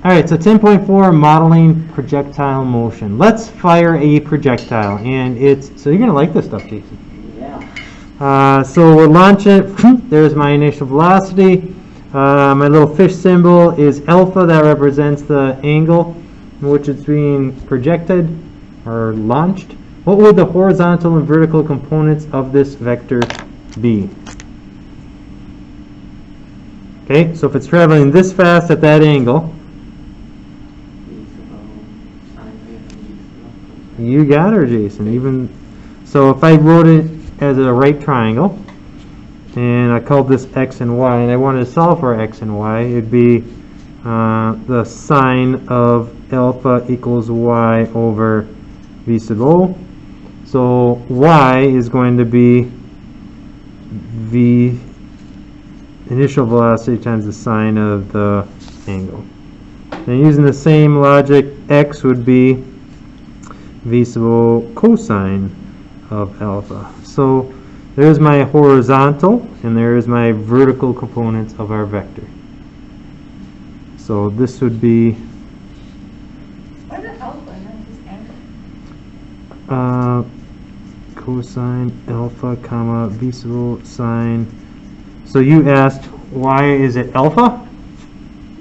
Alright, so 10.4, modeling projectile motion. Let's fire a projectile, and so you're going to like this stuff, Jason. Yeah. So we'll launch it. There's my initial velocity. My little fish symbol is alpha. That represents the angle in which it's being projected or launched. What would the horizontal and vertical components of this vector be? Okay, so if it's traveling this fast at that angle, you got her, Jason. So if I wrote it as a right triangle, and I called this x and y, and I wanted to solve for x and y, it'd be the sine of alpha equals y over v sub o. So y is going to be v initial velocity times the sine of the angle. And using the same logic, x would be v sub o cosine of alpha. So there's my horizontal, and there's my vertical components of our vector. So this would be what is alpha and not just angle? Cosine alpha comma v sub o sine. So you asked why is it alpha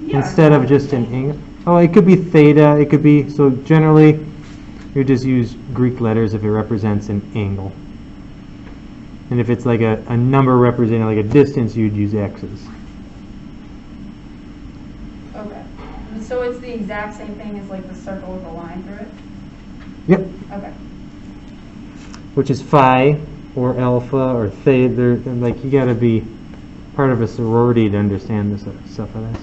instead of just an angle? Oh, it could be theta. It could be, so generally you just use Greek letters if it represents an angle. And if it's like a number representing like a distance, you'd use x's. Okay. So it's the exact same thing as like the circle with a line through it? Yep. Okay. Which is phi or alpha or theta. They're like, you got to be part of a sorority to understand this stuff like this.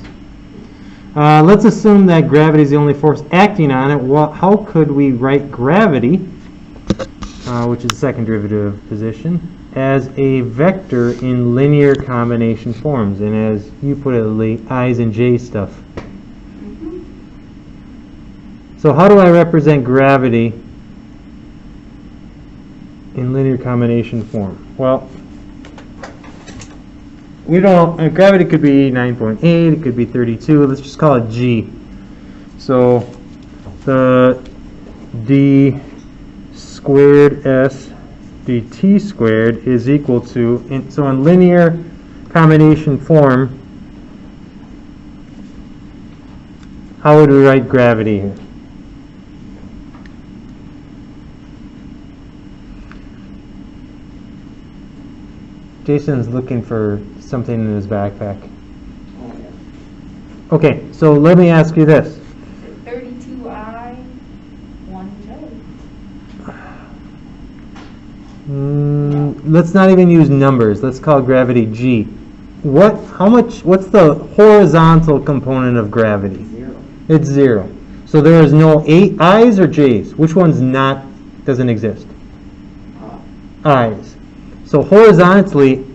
Let's assume that gravity is the only force acting on it. Well, how could we write gravity, which is the second derivative position, as a vector in linear combination forms? And as you put it, the i's and j's stuff. Mm-hmm. So how do I represent gravity in linear combination form? Well, we don't, gravity could be 9.8, it could be 32, let's just call it G. So the d squared s dt squared is equal to, so in linear combination form, how would we write gravity here? Jason's looking for something in his backpack. Oh, yeah. Okay, so let me ask you this. 32i, 1j. Let's not even use numbers. Let's call gravity G. What's the horizontal component of gravity? 0. It's 0. So there is no i's or j's. Which one's doesn't exist? I's. So horizontally,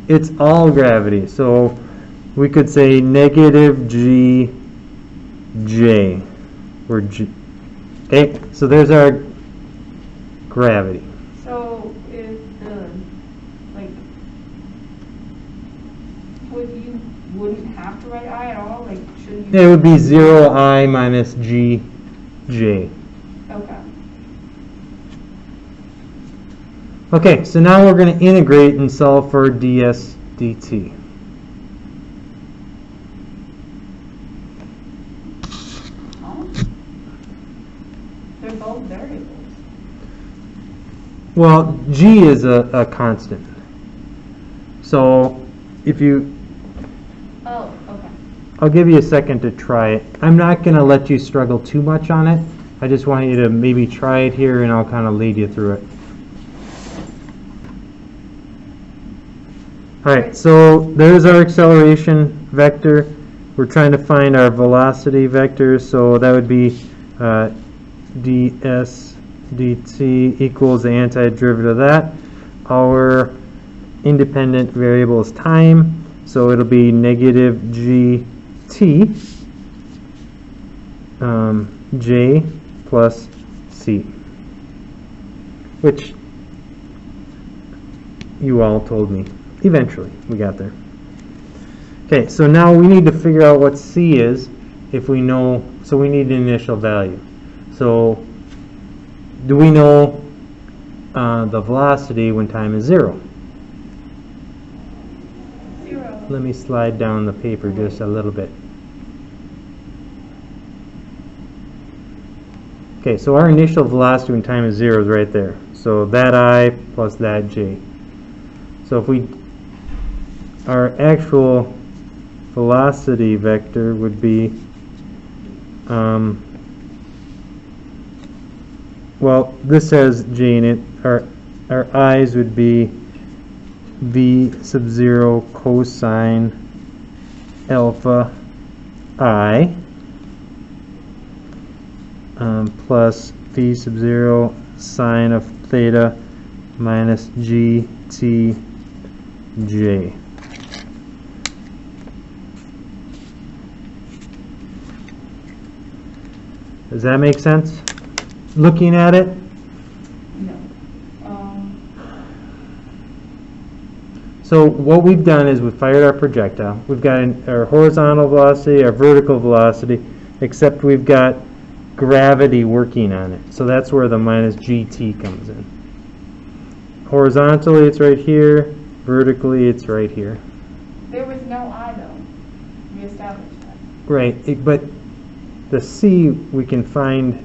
it's all gravity. So we could say negative g j, or g. Okay, so there's our gravity. So if you wouldn't have to write I at all, like shouldn't you? It would be 0i minus g j. Okay. Okay, so now we're going to integrate and solve for ds dt. Oh. They're both variables. Well, g is a constant. So if you... Oh, okay. I'll give you a second to try it. I'm not going to let you struggle too much on it. I just want you to maybe try it here, and I'll kind of lead you through it. Alright, so there's our acceleration vector. We're trying to find our velocity vector, so that would be ds dt equals the antiderivative of that. Our independent variable is time, so it'll be negative gt j plus c, which you all told me. Eventually, we got there. Okay, so now we need to figure out what c is if we know, so we need an initial value. So do we know the velocity when time is 0? 0. Let me slide down the paper just a little bit. Okay, so our initial velocity when time is 0 is right there. So that I plus that j. So if we, our actual velocity vector would be, well, this has j in it. Our i's would be v sub 0 cosine alpha I plus v sub 0 sine of theta minus g t j. Does that make sense? Looking at it? No. So what we've done is we've fired our projectile. We've got our horizontal velocity, our vertical velocity, except we've got gravity working on it. So that's where the minus gt comes in. Horizontally it's right here, vertically it's right here. There was no I though. We established that. Right, but the c we can find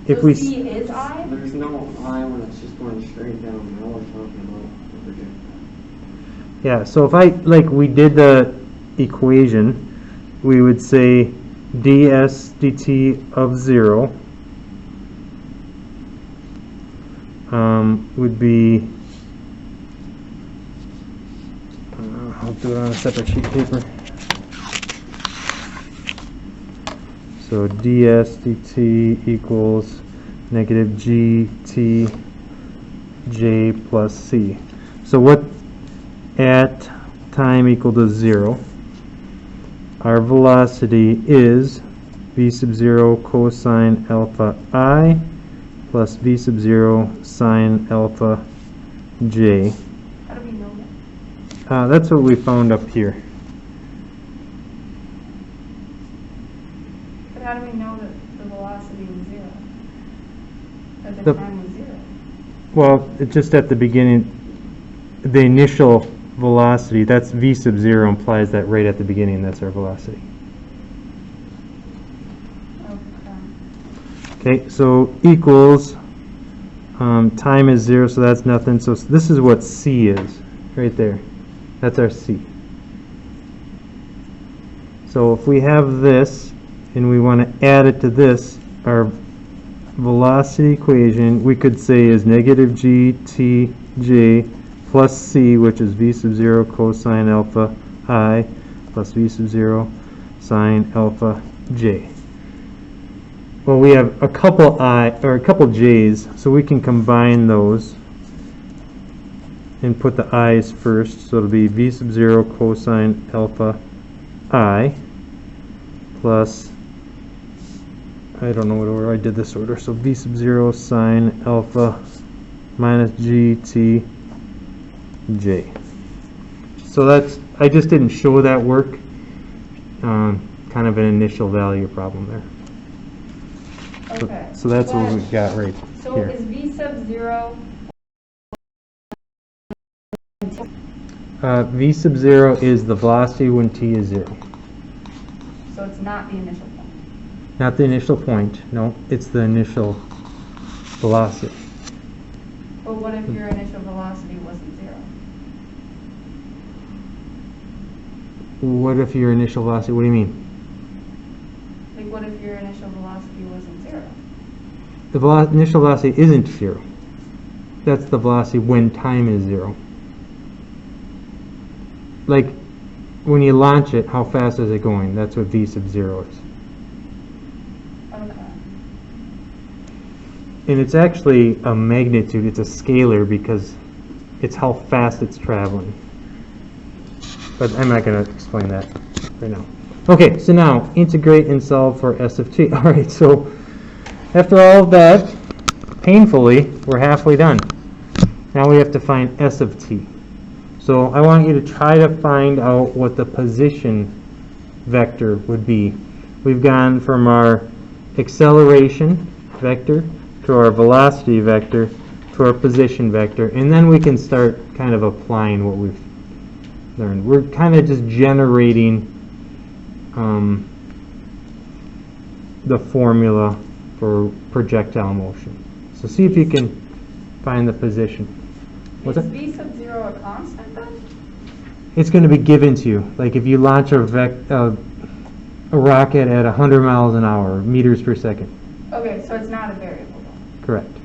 if So we C is I? There's no I when it's just going straight down. Now we're talking about the projectile. yeah, so if I, like we did the equation, we would say ds dt of 0 would be, I'll do it on a separate sheet of paper. So ds dt equals negative gt j plus c. So what at time equal to 0, our velocity is v sub 0 cosine alpha I plus v sub 0 sine alpha j. How do we know that? That's what we found up here. But how do we know that the velocity was 0? That The- the time was 0? Well, it's just at the beginning, the initial velocity, that's v sub 0 implies that right at the beginning that's our velocity. Okay. Okay, so equals, time is 0, so that's nothing. So this is what c is, right there. That's our c. So if we have this, and we want to add it to this, our velocity equation, we could say is negative g t j plus c, which is v sub 0 cosine alpha I plus v sub 0 sine alpha j. Well, we have a couple j's, so we can combine those and put the i's first. So it'll be v sub 0 cosine alpha I plus, I don't know what order I did this order, so v sub 0 sine alpha minus gt j. So that's, I just didn't show that work. Kind of an initial value problem there. Okay. So that's what But- we've got right So here. is V sub 0? V sub 0 is the velocity when t is 0. So it's not the initial point. Not the initial point, no, it's the initial velocity. But what if your initial velocity wasn't 0? What if your initial velocity, what do you mean? Like what if your initial velocity wasn't 0? The initial velocity isn't 0. That's the velocity when time is 0. Like, when you launch it, how fast is it going? That's what v sub 0 is. Okay. And it's actually a magnitude, it's a scalar because it's how fast it's traveling. But I'm not going to explain that right now. Okay, so now integrate and solve for s of t. All right, so after all of that, painfully, we're halfway done. Now we have to find s of t. So I want you to try to find out what the position vector would be. We've gone from our acceleration vector to our velocity vector to our position vector, and then we can start kind of applying what we've learned. We're kind of just generating the formula for projectile motion. So see if you can find the position. What's Is that? V sub 0 a constant then? It's going to be given to you. Like if you launch a rocket at 100 miles an hour, meters per second. Okay, so it's not a variable then. Correct.